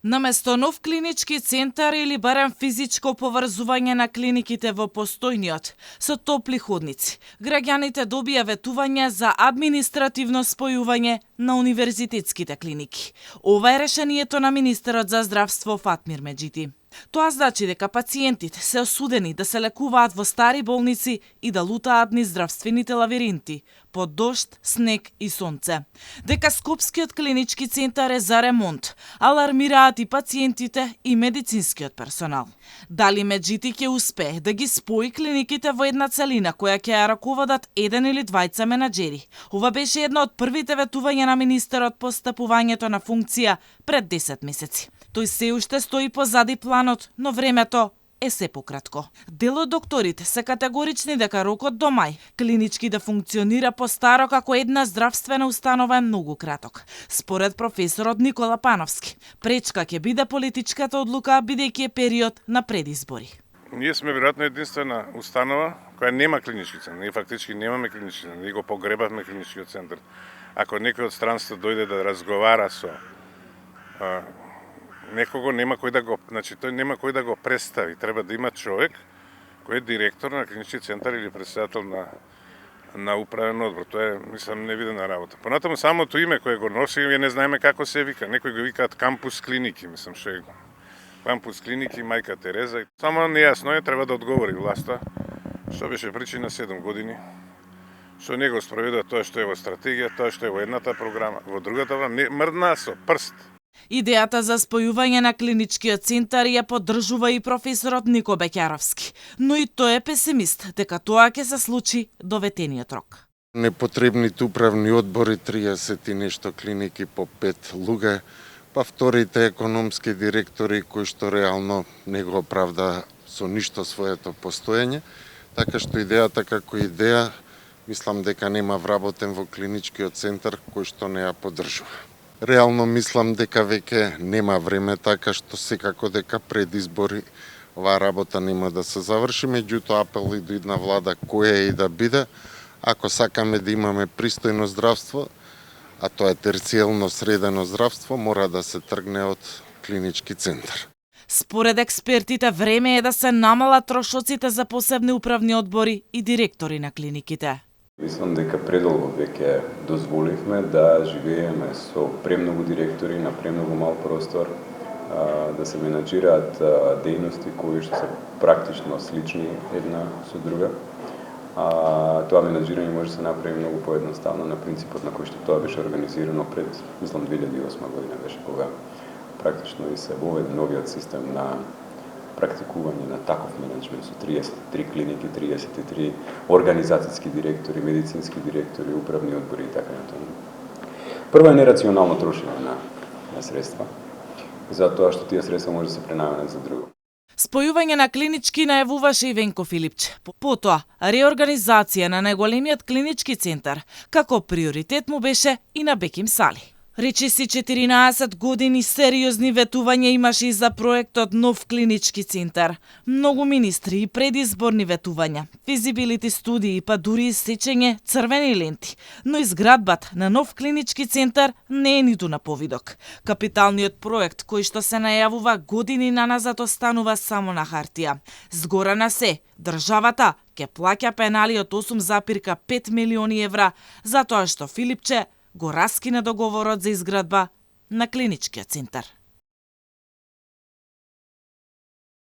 Наместо нов клинички центар или барем физичко поврзување на клиниките во постојниот со топли ходници, граѓаните добија ветување за административно спојување на универзитетските клиники. Ова е решението на министерот за здравство Фатмир Меджити. Тоа значи дека пациентите се осудени да се лекуваат во стари болници и да лутаат низ здравствените лавиринти, под дожд, снег и сонце. Дека Скопскиот клинички центар е за ремонт, алармираат и пациентите и медицинскиот персонал. Дали Меджити ќе успее да ги спои клиниките во една целина која ќе ја раководат еден или двајца менаџери? Ова беше едно од првите ветувања на министерот по стапувањето на функција пред 10 месеци. Тој се уште стои позади планот, но времето е се пократко. Дел од докторите се категорични дека рокот до мај клинички да функционира постаро како една здравствена установа е многу краток. Според професорот Никола Пановски, пречка ќе биде политичката одлука бидејќи е период на предизбори. Ние сме веројатно единствена установа која нема клинички центар. Ние фактички немаме клинички центар. Ние го погребавме клиничкиот центар. Ако некој од странство дојде да разговара со некого, нема кој да го, тој нема кој да го представи. Треба да има човек кој е директор на клинички центар или председател на управен одбор. Тоа е, мислам, невидена работа. Понатаму самото име кое го носи, не знаеме како се вика. Некои го викаат кампус клиники, мислам, што е кампус клиники Мајка Тереза. Само нејасно е, треба да одговори власта, што беше причина 7 години, што не го спроведува тоа што е во стратегија, тоа што е во едната програма, во другата, мрдна со прст. Идејата за спојување на клиничкиот центар ја поддржува и професорот Нико Беќаровски, но и тој е песимист дека тоа ќе се случи до ветениот рок. Непотребните управни одбори, 30 и нешто клиники по 5 луѓе, па вторите економски директори кои што реално не го оправда со ништо своето постоење, така што идејата како идеја, мислам дека нема вработен во клиничкиот центар кој што не ја поддржува. Реално мислам дека веќе нема време, така што секако дека пред избори оваа работа нема да се заврши, меѓутоа апел и до една влада која и да биде, ако сакаме да имаме пристојно здравство, а тоа е терцијално средено здравство, мора да се тргне од клинички центар. Според експертите, време е да се намалат трошоците за посебни управни одбори и директори на клиниките. Мислам дека предолго веќе дозволивме да живееме со премногу директори на премногу мал простор, да се менаџираат дејности кои што се практично слични една со друга. Тоа менаџирање може да се направи многу поедноставно на принципот на кој што тоа беше организирано пред, мислам, 2008 година беше кога практично и се воведе новиот систем на практикување на таков менеджмент со 33 клиники, 33 организацијски директори, медицински директори, управни одбори и така натаму. Прво е нерационално трошење на средства, затоа што тие средства може да се пренаменат за друго. Спојување на клинички најавуваше и Венко Филипче. Потоа, реорганизација на најголемиот клинички центар, како приоритет му беше и на Беким Сали. Речиси 14 години сериозни ветувања имаше и за проектот Нов клинички центар. Многу министри и предизборни ветувања, физибилити студии, па дури и сечење црвени ленти. Но изградбата на Нов клинички центар не е ниту на повидок. Капиталниот проект кој што се најавува години наназад останува само на хартија. Згора на се, државата ќе плаќа пенали од 8,5 милиони евра затоа што Филипче го раскина договорот за изградба на клиничкиот центар.